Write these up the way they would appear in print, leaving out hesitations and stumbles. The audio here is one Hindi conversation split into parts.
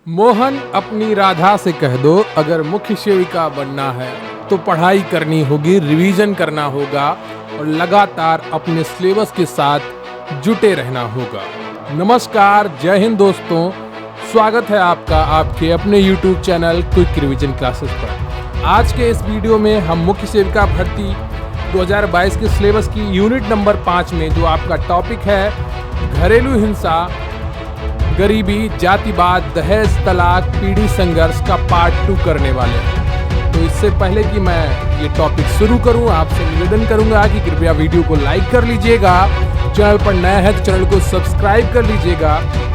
मोहन अपनी राधा से कह दो, अगर मुख्य सेविका बनना है तो पढ़ाई करनी होगी, रिवीजन करना होगा और लगातार अपने सिलेबस के साथ जुटे रहना होगा। नमस्कार, जय हिंद दोस्तों, स्वागत है आपका आपके अपने YouTube channel quick revision classes पर। आज के इस वीडियो में हम मुख्य सेविका भर्ती 2022 के सिलेबस की यूनिट नंबर 5 में जो आपका टॉपिक है घरेलू हिंसा, गरीबी, जातिवाद, दहेज, तलाक, पीढ़ी संघर्ष का पार्ट 2 करने वाले हैं। तो इससे पहले कि मैं ये टॉपिक शुरू करूं, आपसे निवेदन करूंगा कि कृपया वीडियो को लाइक कर लीजिएगा, चैनल पर नया है तो चैनल को सब्सक्राइब कर लीजिएगा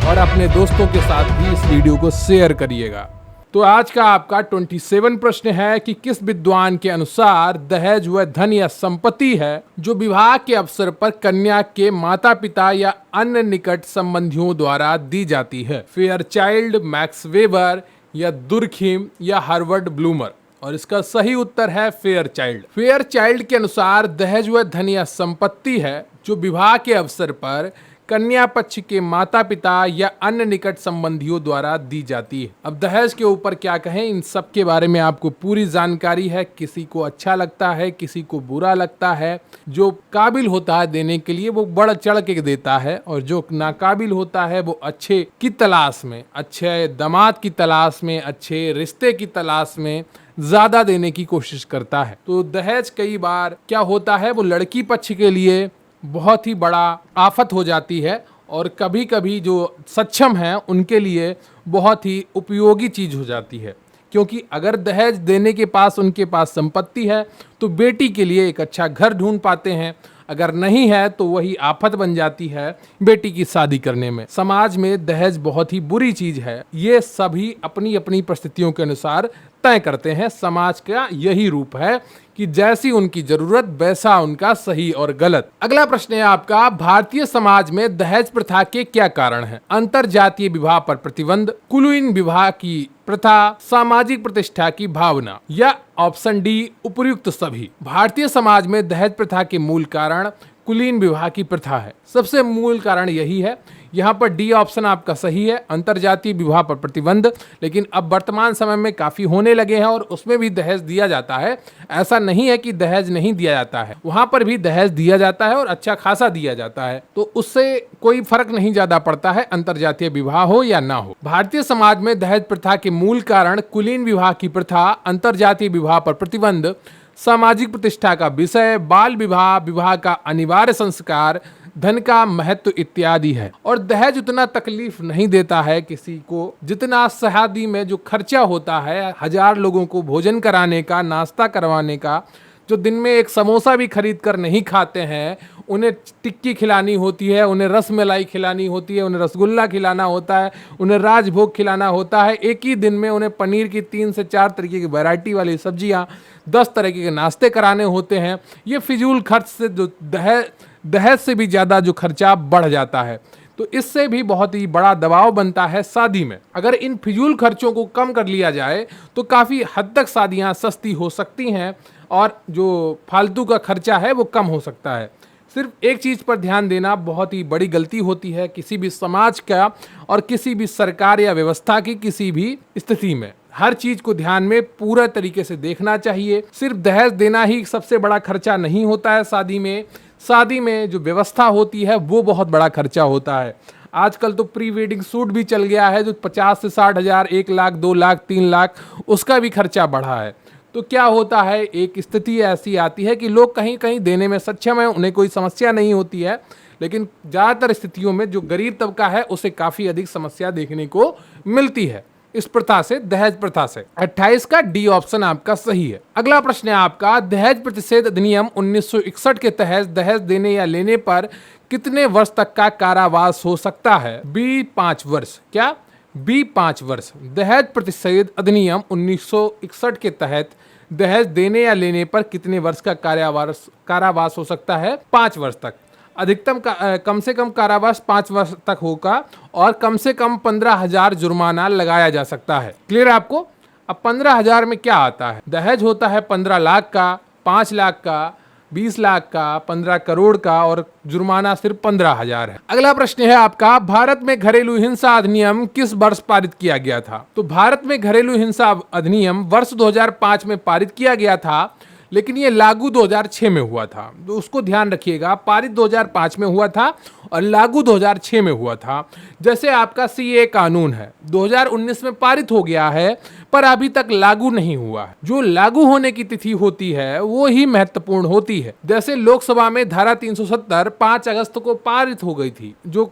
और अपने दोस्तों के साथ भी इस वीडियो को शेयर करिएगा। तो आज का आपका 27 प्रश्न है कि किस विद्वान के अनुसार दहेज वह धन या संपत्ति है जो विवाह के अवसर पर कन्या के माता पिता या अन्य निकट संबंधियों द्वारा दी जाती है। फेयरचाइल्ड, मैक्स वेबर या दुर्खिम या हार्वर्ड ब्लूमर। और इसका सही उत्तर है फेयरचाइल्ड। फेयरचाइल्ड के अनुसार दहेज वह धन या संपत्ति है जो विवाह के अवसर पर कन्या पक्ष के माता पिता या अन्य निकट संबंधियों द्वारा दी जाती है। अब दहेज के ऊपर क्या कहें, इन सब के बारे में आपको पूरी जानकारी है। किसी को अच्छा लगता है, किसी को बुरा लगता है। जो काबिल होता है देने के लिए वो बढ़ चढ़ के देता है और जो नाकाबिल होता है वो अच्छे की तलाश में, अच्छे दामाद की तलाश में, अच्छे रिश्ते की तलाश में ज्यादा देने की कोशिश करता है। तो दहेज कई बार क्या होता है, वो लड़की पक्ष के लिए बहुत ही बड़ा आफत हो जाती है और कभी कभी जो सक्षम हैं उनके लिए बहुत ही उपयोगी चीज हो जाती है। क्योंकि अगर दहेज देने के पास उनके पास संपत्ति है तो बेटी के लिए एक अच्छा घर ढूंढ पाते हैं, अगर नहीं है तो वही आफत बन जाती है बेटी की शादी करने में। समाज में दहेज बहुत ही बुरी चीज है, ये सभी अपनी अपनी परिस्थितियों के अनुसार तय करते हैं। समाज का यही रूप है कि जैसी उनकी जरूरत वैसा उनका सही और गलत। अगला प्रश्न है आपका, भारतीय समाज में दहेज प्रथा के क्या कारण हैं? अंतर जातीय विवाह पर प्रतिबंध, कुलीन विवाह की प्रथा, सामाजिक प्रतिष्ठा की भावना या ऑप्शन डी उपर्युक्त सभी। भारतीय समाज में दहेज प्रथा के मूल कारण कुलीन विवाह की प्रथा है। सबसे मूल कारण यही है। यहाँ पर डी ऑप्शन आपका सही है, अंतरजातीय विवाह पर प्रतिबंध। लेकिन अब वर्तमान समय में काफी होने लगे हैं और उसमें भी दहेज दिया जाता है। ऐसा नहीं है कि दहेज नहीं दिया जाता है, वहां पर भी दहेज दिया जाता है और अच्छा खासा दिया जाता है। तो उससे कोई फर्क नहीं ज्यादा पड़ता है, अंतरजातीय विवाह हो या ना हो। भारतीय समाज में दहेज प्रथा के मूल कारण कुलीन विवाह की प्रथा, अंतरजातीय विवाह पर प्रतिबंध, सामाजिक प्रतिष्ठा का विषय, बाल विवाह, विवाह का अनिवार्य संस्कार, धन का महत्व इत्यादि है। और दहेज उतना तकलीफ नहीं देता है किसी को जितना शादी में जो खर्चा होता है, 1000 लोगों को भोजन कराने का, नाश्ता करवाने का, जो दिन में एक समोसा भी खरीद कर नहीं खाते हैं, उन्हें टिक्की खिलानी होती है, उन्हें रस मलाई खिलानी होती है, उन्हें रसगुल्ला खिलाना होता है, उन्हें राजभोग खिलाना होता है। एक ही दिन में उन्हें पनीर की 3 से 4 तरीके की वैरायटी वाली सब्जियां, 10 तरह के नाश्ते कराने होते हैं। ये फिजूल खर्च से जो दहेज से भी ज्यादा जो खर्चा बढ़ जाता है, तो इससे भी बहुत ही बड़ा दबाव बनता है शादी में। अगर इन फिजूल खर्चों को कम कर लिया जाए तो काफी हद तक शादियां सस्ती हो सकती हैं और जो फालतू का खर्चा है वो कम हो सकता है। सिर्फ एक चीज पर ध्यान देना बहुत ही बड़ी गलती होती है किसी भी समाज का और किसी भी सरकार या व्यवस्था की किसी भी स्थिति में। हर चीज को ध्यान में पूरा तरीके से देखना चाहिए। सिर्फ दहेज देना ही सबसे बड़ा खर्चा नहीं होता है शादी में। शादी में जो व्यवस्था होती है वो बहुत बड़ा खर्चा होता है। आजकल तो प्री वेडिंग शूट भी चल गया है जो 50 से 60 हजार, 1 लाख, 2 लाख, 3 लाख, उसका भी खर्चा बढ़ा है। तो क्या होता है, एक स्थिति ऐसी आती है कि लोग कहीं कहीं देने में सक्षम है, उन्हें कोई समस्या नहीं होती है, लेकिन ज्यादातर स्थितियों में जो गरीब तबका है उसे काफी अधिक समस्या देखने को मिलती है इस प्रथा से, दहेज प्रथा से। 28 का डी ऑप्शन आपका सही है। अगला प्रश्न है आपका, दहेज प्रतिषेध अधिनियम 1961 के तहत दहेज देने या लेने पर कितने वर्ष तक का कारावास हो सकता है? बी 5 वर्ष। क्या? बी 5 वर्ष। दहेज प्रतिषेध अधिनियम 1961 के तहत दहेज देने या लेने पर कितने वर्ष का कारावास हो सकता है? 5 वर्ष तक। अधिकतम कम से कम कारावास 5 वर्ष तक होगा और कम से कम 15,000 जुर्माना लगाया जा सकता है। क्लियर है आपको? अब 15,000 में क्या आता है? दहेज होता है 15 लाख का, 5 लाख का, 20 लाख का, 15 करोड़ का और जुर्माना सिर्फ 15,000 है। अगला प्रश्न है आपका, भारत में घरेलू हिंसा अधिनियम किस वर्ष पारित किया गया था? तो भारत में घरेलू हिंसा अधिनियम वर्ष 2005 में पारित किया गया था, लेकिन ये लागू 2006 में हुआ था। तो उसको ध्यान रखिएगा, पारित 2005 में हुआ था और लागू 2006 में हुआ था। जैसे आपका सीए कानून है, 2019 में पारित हो गया है पर अभी तक लागू नहीं हुआ है। जो लागू होने की तिथि होती है वो ही महत्वपूर्ण होती है। जैसे लोकसभा में धारा 370 5 अगस्त को पारित हो गई थी। जो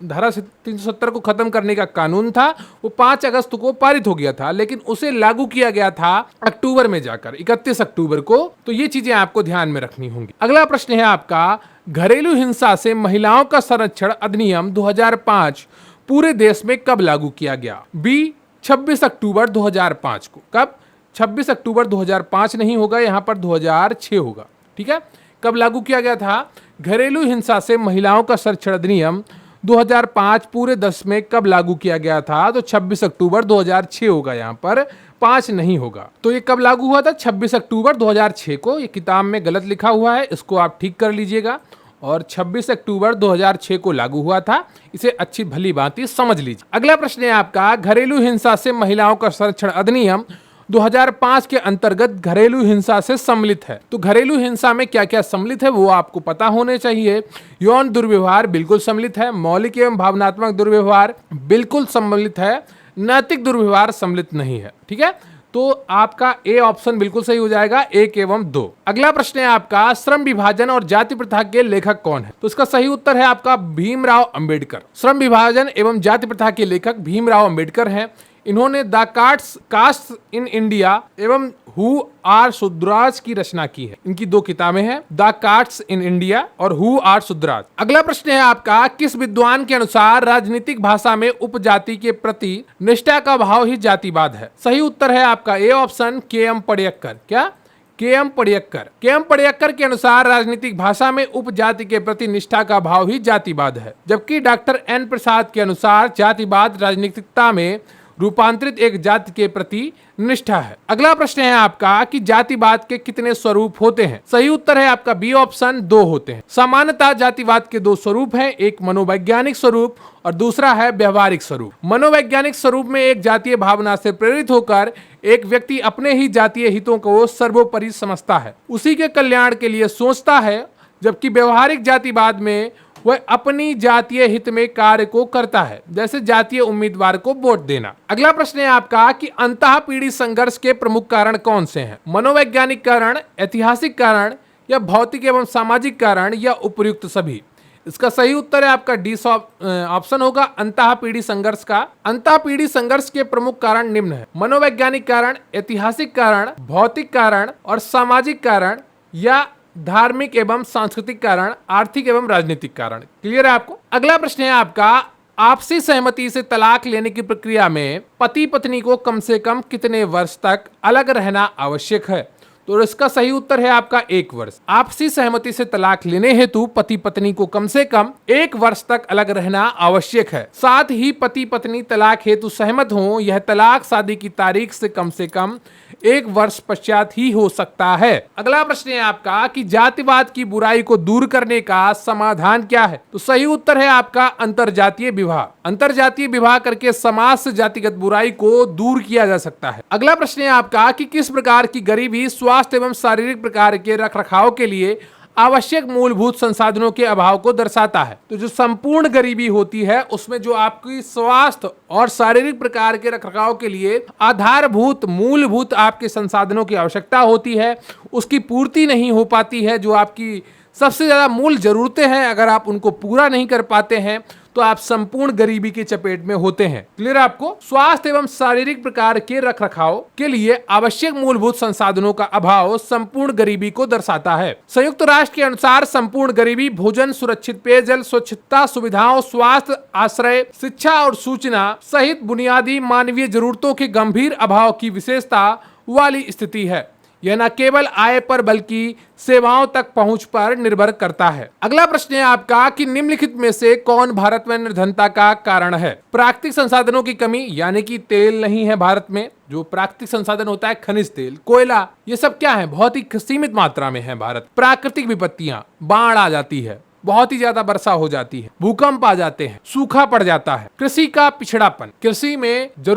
धारा 370 को खत्म करने का कानून था वो 5 अगस्त को पारित हो गया था, लेकिन उसे लागू किया गया था अक्टूबर में जाकर, 31 अक्टूबर को। तो ये चीजें आपको ध्यान में रखनी होंगी। अगला प्रश्न है आपका, घरेलू हिंसा से महिलाओं का संरक्षण अधिनियम 2005 पूरे देश में कब लागू किया गया? बी 26 अक्टूबर 2005 को। कब? 26 अक्टूबर 2005 नहीं होगा, यहां पर 2006 होगा। ठीक है, कब लागू किया गया था? घरेलू हिंसा से महिलाओं का संरक्षण अधिनियम 2005 पूरे देश में कब लागू किया गया था? तो 26 अक्टूबर 2006 होगा, यहां पर 5 नहीं होगा। तो ये कब लागू हुआ था? 26 अक्टूबर 2006 को। ये किताब में गलत लिखा हुआ है, इसको आप ठीक कर लीजिएगा। और 26 अक्टूबर 2006 को लागू हुआ था, इसे अच्छी भली भांति समझ लीजिए। अगला प्रश्न है आपका, घरेलू हिंसा से महिलाओं का संरक्षण अधिनियम 2005 के अंतर्गत घरेलू हिंसा से सम्मिलित है। तो घरेलू हिंसा में क्या क्या सम्मिलित है वो आपको पता होने चाहिए। यौन दुर्व्यवहार बिल्कुल सम्मिलित है, मौलिक एवं भावनात्मक दुर्व्यवहार बिल्कुल सम्मिलित है, नैतिक दुर्व्यवहार सम्मिलित नहीं है। ठीक है, तो आपका ए ऑप्शन बिल्कुल सही हो जाएगा, 1 एवं 2। अगला प्रश्न है आपका, श्रम विभाजन और जाति प्रथा के लेखक कौन है? तो इसका सही उत्तर है आपका भीमराव अंबेडकर। श्रम विभाजन एवं जाति प्रथा के लेखक भीमराव अंबेडकर हैं। इन्होंने द कास्ट इन इंडिया एवं हु आर शूद्राज की रचना की है। इनकी 2 किताबें हैं, द कास्ट इन इंडिया और हु आर शूद्राज। अगला प्रश्न है आपका, किस विद्वान के अनुसार राजनीतिक भाषा में उपजाति के प्रति निष्ठा का भाव ही जातिवाद है? सही उत्तर है आपका ए ऑप्शन, के.एम. पडिक्कर। क्या? के.एम. पडिक्कर। के.एम. पडिक्कर के अनुसार राजनीतिक भाषा में उपजाति के प्रति निष्ठा का भाव ही जातिवाद है। जबकि डॉक्टर एन प्रसाद के अनुसार जातिवाद राजनीतिकता में रूपांतरित एक जाति के प्रति निष्ठा है। अगला प्रश्न है आपका कि जातिवाद के कितने स्वरूप होते हैं? सही उत्तर है आपका बी ऑप्शन, 2 होते हैं। सामान्यतः जातिवाद के 2 स्वरूप हैं, एक मनोवैज्ञानिक स्वरूप और दूसरा है व्यवहारिक स्वरूप। मनोवैज्ञानिक स्वरूप में एक जातीय भावना से प्रेरित होकर एक व्यक्ति अपने ही जातीय हितों को सर्वोपरि समझता है, उसी के कल्याण के लिए सोचता है। जबकि व्यवहारिक जातिवाद में वह अपनी जातीय हित में कार्य को करता है, जैसे जातीय उम्मीदवार को वोट देना। अगला प्रश्न है आपका कि अंतःपीढ़ी संघर्ष के प्रमुख कारण कौन से हैं? मनोवैज्ञानिक कारण, ऐतिहासिक कारण या भौतिक एवं सामाजिक कारण या उपयुक्त सभी? इसका सही उत्तर है आपका डी ऑप्शन होगा, अंतःपीढ़ी संघर्ष का। अंतःपीढ़ी संघर्ष के प्रमुख कारण निम्न है: मनोवैज्ञानिक कारण, ऐतिहासिक कारण, भौतिक कारण और सामाजिक कारण या धार्मिक एवं सांस्कृतिक कारण, आर्थिक एवं राजनीतिक कारण। क्लियर है आपको? अगला प्रश्न है आपका, आपसी सहमति से तलाक लेने की प्रक्रिया में पति पत्नी को कम से कम कितने वर्ष तक अलग रहना आवश्यक है? तो इसका सही उत्तर है आपका 1 वर्ष। आपसी सहमति से तलाक लेने हेतु पति पत्नी को कम से कम 1 वर्ष तक अलग रहना आवश्यक है। साथ ही पति पत्नी तलाक हेतु सहमत हों, यह तलाक शादी की तारीख से कम 1 वर्ष पश्चात ही हो सकता है। अगला प्रश्न है आपका कि जातिवाद की बुराई को दूर करने का समाधान क्या है? तो सही उत्तर है आपका अंतरजातीय विवाह। अंतरजातीय विवाह करके समाज से जातिगत बुराई को दूर किया जा सकता है। अगला प्रश्न है आपका कि किस प्रकार की गरीबी स्वास्थ्य एवं शारीरिक प्रकार के रखरखाव के लिए आवश्यक मूलभूत संसाधनों के अभाव को दर्शाता है? तो जो संपूर्ण गरीबी होती है उसमें जो आपकी स्वास्थ्य और शारीरिक प्रकार के रखरखाव के लिए आधारभूत मूलभूत आपके संसाधनों की आवश्यकता होती है, उसकी पूर्ति नहीं हो पाती है। जो आपकी सबसे ज्यादा मूल जरूरतें हैं, अगर आप उनको पूरा नहीं कर पाते हैं तो आप संपूर्ण गरीबी के चपेट में होते हैं। क्लियर है आपको? स्वास्थ्य एवं शारीरिक प्रकार के रखरखाव के लिए आवश्यक मूलभूत संसाधनों का अभाव संपूर्ण गरीबी को दर्शाता है। संयुक्त राष्ट्र के अनुसार संपूर्ण गरीबी भोजन, सुरक्षित पेयजल, स्वच्छता सुविधाओं, स्वास्थ्य, आश्रय, शिक्षा और सूचना सहित बुनियादी मानवीय जरूरतों के गंभीर अभाव की विशेषता वाली स्थिति है। यह न केवल आय पर बल्कि सेवाओं तक पहुंच पर निर्भर करता है। अगला प्रश्न है आपका कि निम्नलिखित में से कौन भारत में निर्धनता का कारण है? प्राकृतिक संसाधनों की कमी, यानी कि तेल नहीं है भारत में। जो प्राकृतिक संसाधन होता है, खनिज तेल, कोयला, ये सब क्या है? बहुत ही सीमित मात्रा में है भारत। प्राकृतिक विपत्तियां, बाढ़ आ जाती है, बहुत ही ज्यादा वर्षा हो जाती है, भूकंप आ जाते हैं, सूखा पड़ जाता है। कृषि का पिछड़ापन, कृषि में जो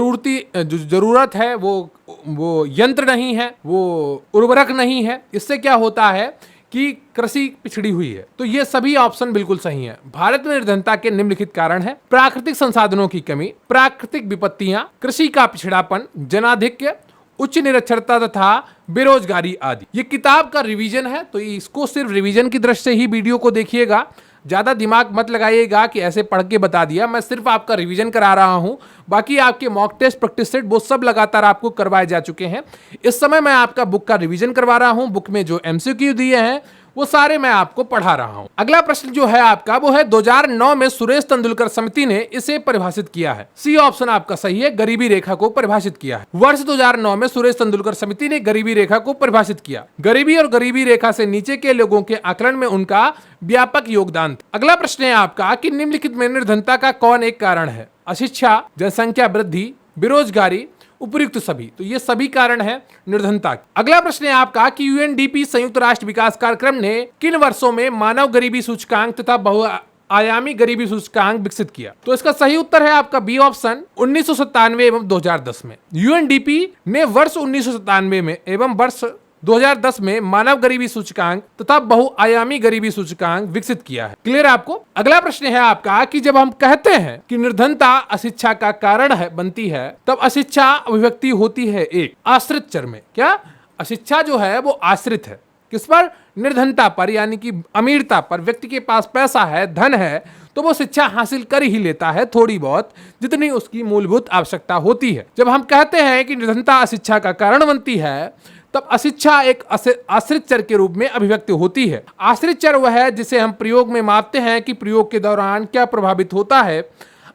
जरूरत है वो यंत्र नहीं है, वो उर्वरक नहीं है। इससे क्या होता है कि कृषि पिछड़ी हुई है। तो ये सभी ऑप्शन बिल्कुल सही है। भारत में निर्धनता के निम्नलिखित कारण है: प्राकृतिक संसाधनों की कमी, प्राकृतिक विपत्तियां, कृषि का पिछड़ापन, जनाधिक्य, उच्च निरक्षरता तथा बेरोजगारी आदि। ये किताब का रिवीजन है, तो इसको सिर्फ रिवीजन की दृष्टि से ही वीडियो को देखिएगा। ज्यादा दिमाग मत लगाइएगा कि ऐसे पढ़ के बता दिया। मैं सिर्फ आपका रिवीजन करा रहा हूं। बाकी आपके मॉक टेस्ट, प्रैक्टिस सेट वो सब लगातार आपको करवाए जा चुके हैं। इस समय मैं आपका बुक का रिवीजन करवा रहा हूं। बुक में जो एमसीक्यू दिए हैं वो सारे मैं आपको पढ़ा रहा हूं। अगला प्रश्न जो है आपका वो है 2009 में सुरेश तेंदुलकर समिति ने इसे परिभाषित किया है। सी ऑप्शन आपका सही है, गरीबी रेखा को परिभाषित किया है। वर्ष 2009 में सुरेश तेंदुलकर समिति ने गरीबी रेखा को परिभाषित किया। गरीबी और गरीबी रेखा से नीचे के लोगों के आकलन में उनका व्यापक योगदान था। अगला प्रश्न है आपका कि निम्नलिखित में निर्धनता का कौन एक कारण है? अशिक्षा, जनसंख्या वृद्धि, बेरोजगारी, उपयुक्त सभी। तो ये सभी कारण है निर्धनता के। अगला प्रश्न है आपका कि यूएनडीपी संयुक्त राष्ट्र विकास कार्यक्रम ने किन वर्षों में मानव गरीबी सूचकांक तथा बहुआयामी गरीबी सूचकांक विकसित किया? तो इसका सही उत्तर है आपका बी ऑप्शन 1997 एवं 2010 में। यूएनडीपी ने वर्ष 1997 में एवं वर्ष 2010 में मानव गरीबी सूचकांक तथा बहुआयामी गरीबी सूचकांक विकसित किया है। क्लियर है आपको? अगला प्रश्न है आपका कि जब हम कहते हैं कि निर्धनता अशिक्षा का कारण है बनती है, तब अशिक्षा अभिव्यक्ति होती है एक आश्रित चर में। क्या? अशिक्षा जो है वो आश्रित है किस पर? निर्धनता पर, यानी कि अमीरता पर। व्यक्ति के पास पैसा है, धन है, तो वो शिक्षा हासिल कर ही लेता है थोड़ी बहुत, जितनी उसकी मूलभूत आवश्यकता होती है। जब हम कहते हैं कि निर्धनता अशिक्षा का कारण बनती है, तब अशिक्षा एक आश्रित चर के रूप में अभिव्यक्त होती है। आश्रित चर वह है जिसे हम प्रयोग में मापते हैं कि प्रयोग के दौरान क्या प्रभावित होता है।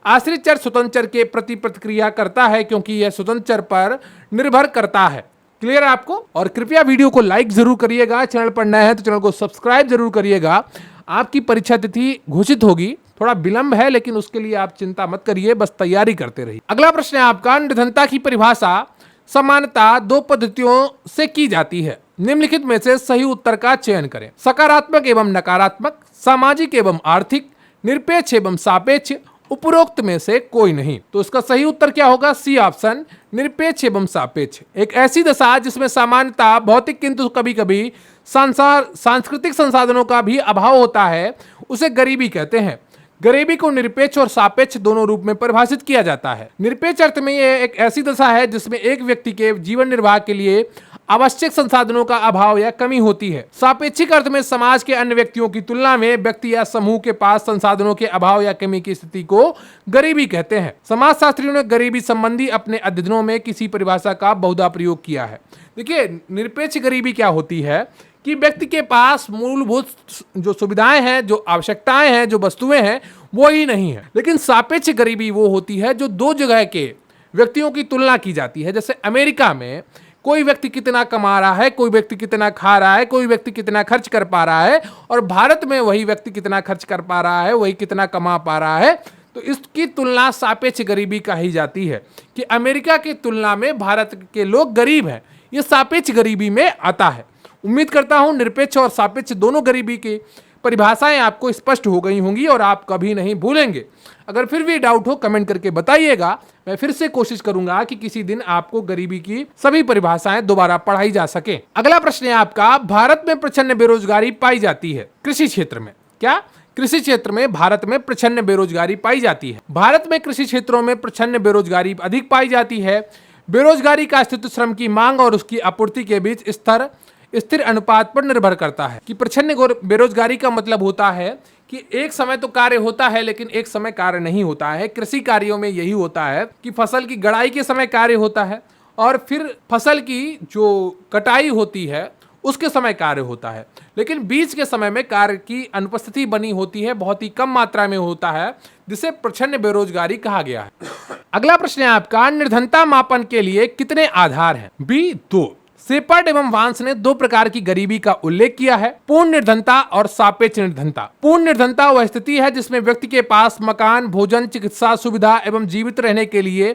आश्रित चर स्वतंत्र चर के प्रति प्रतिक्रिया करता है क्योंकि यह स्वतंत्र चर पर निर्भर करता है। क्लियर है आपको? और कृपया वीडियो को लाइक जरूर करिएगा। चैनल पर नए हैं तो चैनल को सब्सक्राइब जरूर करिएगा। आपकी परीक्षा तिथि घोषित होगी, थोड़ा विलंब है, लेकिन उसके लिए आप चिंता मत करिए, बस तैयारी करते रहिए। अगला प्रश्न है आपका निर्धनता की परिभाषा समानता दो पद्धतियों से की जाती है। निम्नलिखित में से सही उत्तर का चयन करें। सकारात्मक एवं नकारात्मक, सामाजिक एवं आर्थिक, निरपेक्ष एवं सापेक्ष, उपरोक्त में से कोई नहीं। तो इसका सही उत्तर क्या होगा? सी ऑप्शन, निरपेक्ष एवं सापेक्ष। एक ऐसी दशा जिसमें सामान्यता भौतिक किंतु कभी कभी सांस्कृतिक संसाधनों का भी अभाव होता है, उसे गरीबी कहते हैं। गरीबी को निरपेक्ष और सापेक्ष दोनों रूप में परिभाषित किया जाता है। निरपेक्ष अर्थ में यह एक ऐसी दशा है जिसमें एक व्यक्ति के जीवन निर्वाह के लिए आवश्यक संसाधनों का अभाव या कमी होती है। सापेक्षिक अर्थ में समाज के अन्य व्यक्तियों की तुलना में व्यक्ति या समूह के पास संसाधनों के अभाव या कमी की स्थिति को गरीबी कहते हैं। समाजशास्त्रियों ने गरीबी संबंधी अपने अध्ययनों में किसी परिभाषा का बहुधा प्रयोग किया है। देखिए, निरपेक्ष गरीबी क्या होती है कि व्यक्ति के पास मूलभूत जो सुविधाएं हैं, जो आवश्यकताएं हैं, जो वस्तुएं हैं, वो ही नहीं है। लेकिन सापेक्ष गरीबी वो होती है जो दो जगह के व्यक्तियों की तुलना की जाती है। जैसे अमेरिका में कोई व्यक्ति कितना कमा रहा है, कोई व्यक्ति कितना खा रहा है, कोई व्यक्ति कितना खर्च कर पा रहा है, और भारत में वही व्यक्ति कितना खर्च कर पा रहा है, वही कितना कमा पा रहा है। तो इसकी तुलना सापेक्ष गरीबी कही जाती है कि अमेरिका की तुलना में भारत के लोग गरीब हैं। ये सापेक्ष गरीबी में आता है। उम्मीद करता हूं निरपेक्ष और सापेक्ष दोनों गरीबी की परिभाषाएं आपको स्पष्ट हो गई होंगी और आप कभी नहीं भूलेंगे। अगर फिर भी डाउट हो कमेंट करके बताइएगा। मैं फिर से कोशिश करूंगा कि किसी दिन आपको गरीबी की सभी परिभाषाएं दोबारा पढ़ाई जा सके। अगला प्रश्न है आपका, भारत में प्रचंड बेरोजगारी पाई जाती है कृषि क्षेत्र में। क्या? कृषि क्षेत्र में भारत में प्रचंड बेरोजगारी पाई जाती है। भारत में कृषि क्षेत्रों में प्रचंड बेरोजगारी अधिक पाई जाती है। बेरोजगारी का अस्तित्व श्रम की मांग और उसकी आपूर्ति के बीच स्थिर अनुपात पर निर्भर करता है। कि प्रचंड बेरोजगारी का मतलब होता है कि एक समय तो कार्य होता है लेकिन एक समय कार्य नहीं होता है। कृषि कार्यों में यही होता है कि फसल की गड़ाई के समय कार्य होता है और फिर फसल की जो कटाई होती है उसके समय कार्य होता है, लेकिन बीच के समय में कार्य की अनुपस्थिति बनी होती है, बहुत ही कम मात्रा में होता है, जिसे प्रचंड बेरोजगारी कहा गया है। अगला प्रश्न है आपका, निर्धनता मापन के लिए कितने आधार हैं? बी 2, सेपर्ड एवं वांस ने दो प्रकार की गरीबी का उल्लेख किया है, पूर्ण निर्धनता और सापेक्ष निर्धनता। पूर्ण निर्धनता वह स्थिति है जिसमें व्यक्ति के पास मकान, भोजन, चिकित्सा सुविधा एवं जीवित रहने के लिए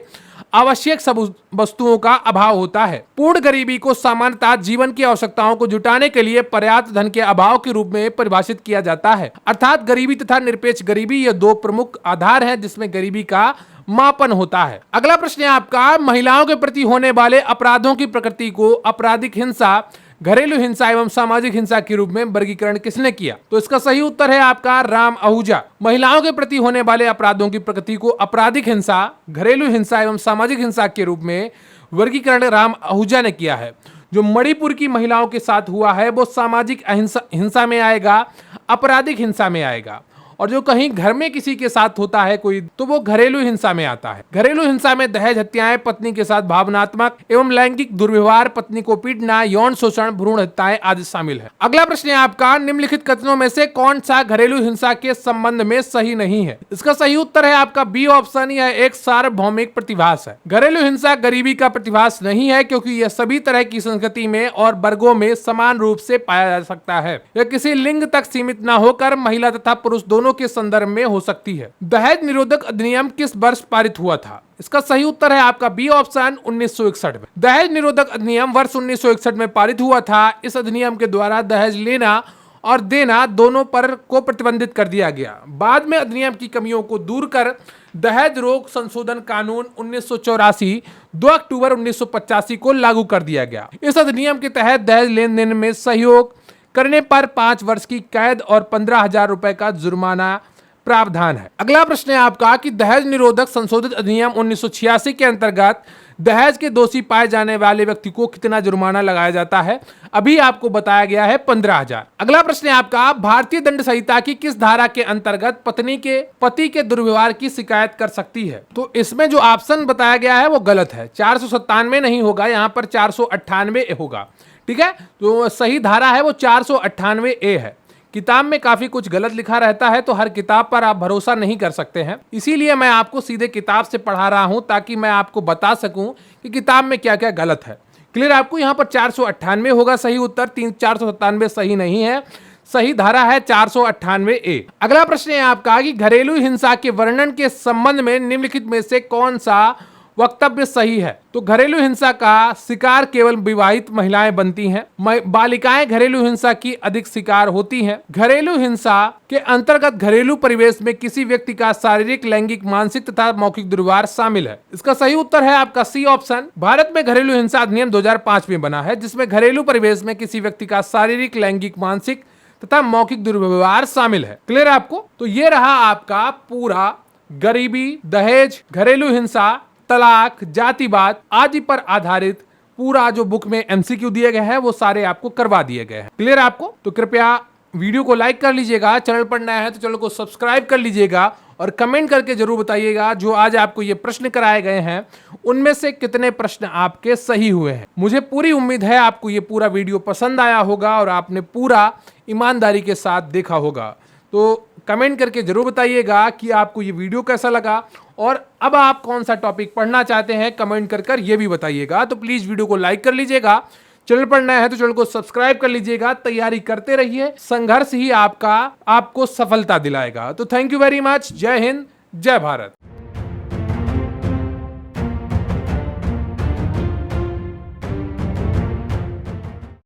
आवश्यक सब वस्तुओं का अभाव होता है। पूर्ण गरीबी को सामान्यतः जीवन की आवश्यकताओं को जुटाने के लिए पर्याप्त धन के अभाव के रूप में परिभाषित किया जाता है। अर्थात गरीबी तथा निरपेक्ष गरीबी ये दो प्रमुख आधार हैं जिसमें गरीबी का मापन होता है। अगला प्रश्न है आपका, महिलाओं के प्रति होने वाले अपराधों की प्रकृति को आपराधिक हिंसा, घरेलू हिंसा एवं सामाजिक हिंसा के रूप में वर्गीकरण किसने किया? तो इसका सही उत्तर है आपका राम आहूजा। महिलाओं के प्रति होने वाले अपराधों की प्रकृति को आपराधिक हिंसा, घरेलू हिंसा एवं सामाजिक हिंसा के रूप में वर्गीकरण राम आहूजा ने किया है। जो मणिपुर की महिलाओं के साथ हुआ है वो सामाजिक हिंसा में आएगा, आपराधिक हिंसा में आएगा। और जो कहीं घर में किसी के साथ होता है कोई, तो वो घरेलू हिंसा में आता है। घरेलू हिंसा में दहेज हत्याएं, पत्नी के साथ भावनात्मक एवं लैंगिक दुर्व्यवहार, पत्नी को पीटना, यौन शोषण, भ्रूण हत्याएं आदि शामिल है। अगला प्रश्न है आपका, निम्नलिखित कथनों में से कौन सा घरेलू हिंसा के संबंध में सही नहीं है? इसका सही उत्तर है आपका बी ऑप्शन, यह एक सार्वभौमिक प्रतिभास है। घरेलू हिंसा गरीबी का प्रतिभास नहीं है क्योंकि यह सभी तरह की संस्कृति में और वर्गों में समान रूप से पाया जा सकता है। यह किसी लिंग तक सीमित न होकर महिला तथा पुरुष दोनों के संदर्भ में हो सकती है। दहेज निरोधक अधिनियम किस वर्ष पारित हुआ था? इसका सही उत्तर है आपका बी ऑप्शन 1961 में। दहेज निरोधक अधिनियम वर्ष 1961 में पारित हुआ था। इस अधिनियम के द्वारा दहेज लेना और देना दोनों पर को प्रतिबंधित कर दिया गया। बाद में अधिनियम की कमियों को दूर कर दहेज रोक संशोधन कानून 1984 2 अक्टूबर 1985 को लागू कर दिया गया। इस अधिनियम के तहत दहेज लेन देन में सहयोग करने पर 5 वर्ष की कैद और 15,000 रुपए का जुर्माना प्रावधान है। अगला प्रश्न है आपका कि दहेज निरोधक संशोधित अधिनियम 1986 के अंतर्गत दहेज के दोषी पाए जाने वाले व्यक्ति को कितना जुर्माना लगाया जाता है? अभी आपको बताया गया है 15,000। अगला प्रश्न है आपका, भारतीय दंड संहिता की किस धारा के अंतर्गत पत्नी के पति के दुर्व्यवहार की शिकायत कर सकती है? तो इसमें जो ऑप्शन बताया गया है वो गलत है। 497 नहीं होगा, यहाँ पर 498 होगा। ठीक है, तो सही धारा है वो 498A है। किताब में काफी कुछ गलत लिखा रहता है तो हर किताब पर आप भरोसा नहीं कर सकते हैं, इसीलिए मैं आपको सीधे किताब से पढ़ा रहा हूं ताकि मैं आपको बता सकूं कि किताब में क्या क्या गलत है। क्लियर? आपको यहाँ पर 498 होगा सही उत्तर, 497 सही नहीं है। सही धारा है 498A। अगला प्रश्न है आपका कि घरेलू हिंसा के वर्णन के संबंध में निम्नलिखित में से कौन सा वक्तव्य सही है? तो घरेलू हिंसा का शिकार केवल विवाहित महिलाएं बनती हैं। बालिकाएं घरेलू हिंसा की अधिक शिकार होती हैं। घरेलू हिंसा के अंतर्गत घरेलू परिवेश में किसी व्यक्ति का शारीरिक, लैंगिक, मानसिक तथा मौखिक दुर्व्यवहार शामिल है। इसका सही उत्तर है आपका सी ऑप्शन। भारत में घरेलू हिंसा अधिनियम 2005 में बना है जिसमें घरेलू परिवेश में किसी व्यक्ति का शारीरिक, लैंगिक, मानसिक तथा मौखिक दुर्व्यवहार शामिल है। क्लियर आपको? तो ये रहा आपका पूरा गरीबी, दहेज, घरेलू हिंसा, तलाक, जातिवाद आदि पर आधारित पूरा जो बुक में एमसीक्यू दिए गए हैं वो सारे आपको करवा दिए गए हैं। क्लियर आपको? तो कृपया वीडियो को लाइक कर लीजिएगा, चैनल पर नया है तो चैनल को सब्सक्राइब कर लीजिएगा और कमेंट करके जरूर बताइएगा जो आज आपको ये प्रश्न कराए गए हैं उनमें से कितने प्रश्न आपके सही हुए हैं। मुझे पूरी उम्मीद है आपको ये पूरा वीडियो पसंद आया होगा और आपने पूरा ईमानदारी के साथ देखा होगा। तो कमेंट करके जरूर बताइएगा कि आपको ये वीडियो कैसा लगा और अब आप कौन सा टॉपिक पढ़ना चाहते हैं, कमेंट कर ये भी बताइएगा। तो प्लीज वीडियो को लाइक कर लीजिएगा, चैनल पर नया है तो चैनल को सब्सक्राइब कर लीजिएगा। तैयारी करते रहिए, संघर्ष ही आपको सफलता दिलाएगा। तो थैंक यू वेरी मच। जय हिंद, जय भारत।